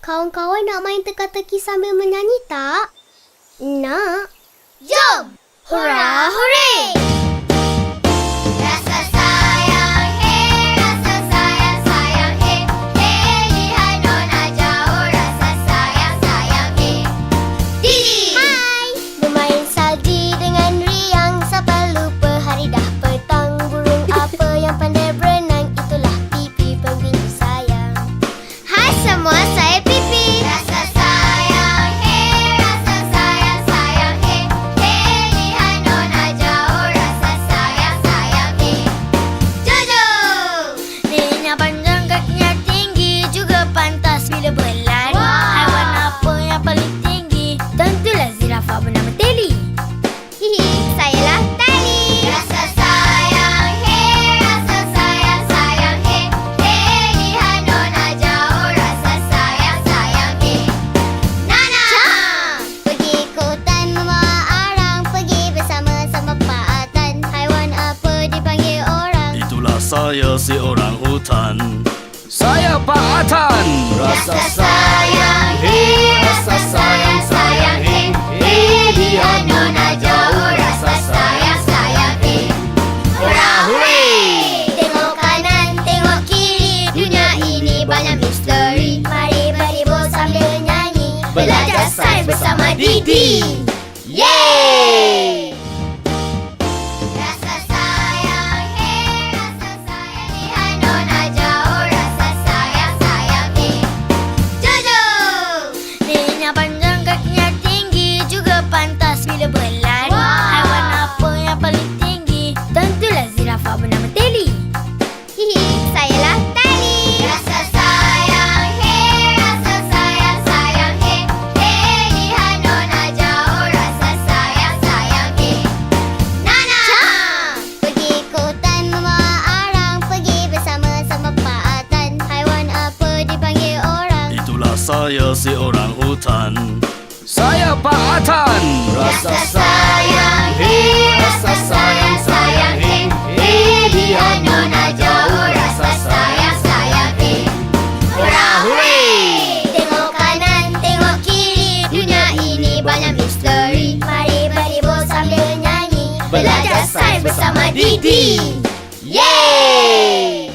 Kawan-kawan nak main teka-teki sambil menyanyi tak? Nak? Jom! Hurra, hooray! Rasa sayang, hey, rasa sayang, sayang, hey, hey, lihat nona jauh, rasa sayang, sayang, hey. Didi! Hai! Bermain salji dengan riang, siapa lupa hari dah petang. Burung apa yang pandai berenang, itulah Pipi pengguna sayang. Hai semua, saya Pipi. Rasa sayang, hey, rasa sayang, sayang, hey, hey, lihat nona jauh, rasa sayang, sayang, hey. Jojo! Dirinya panjang, kakinya tinggi, juga pantas bila berlari. Wow! Haiwan apa yang paling tinggi? Tentulah zirafah bernama Teli. Hihi, sayalah Tali. Rasa sayang, hey, rasa sayang, sayang, hey, hey, lihat nona jauh, rasa sayang, sayang, hey. Nana! Pergi ke hutan membawa arang, pergi bersama-sama Pak Atan. Haiwan apa dipanggil orang? Itulah saya si orang hutan. Saya Pak Atan. Rasa sayang, hey, rasa sayang, sayang, hey, hey, lihat nona jauh, rasa sayang, sayang, hey. Hurra, hooray! Tengok kanan, tengok kiri, dunia ini banyak misteri. Mari berhibur sambil nyanyi, Belajar sains bersama Didi. Yeay! Rasa sayang, hey, rasa sayang, lihat nona jauh, rasa sayang, sayang, hey. Jojo! Dirinya panjang, kakinya tinggi, juga pantas bila berlari. Wow! Haiwan apa yang paling tinggi? Tentulah zirafah bernama Teli. Hihi, sayalah Tali. Rasa sayang, hey, rasa sayang, sayang, hey, hey, lihat nona jauh, rasa sayang, sayang, hey. Nana! Pergi ke hutan membawa arang, pergi bersama-sama Pak Atan. Haiwan apa dipanggil orang? Itulah saya si orang hutan. Saya Pak Atan. Rasa sayang, hey, rasa sayang, sayang, hey, hey, lihat nona jauh, rasa sayang, sayang, hey. Hurra, hooray! Tengok kanan, tengok kiri, dunia ini banyak misteri. Mari berhibur sambil nyanyi, Belajar sains bersama Didi. Yeay!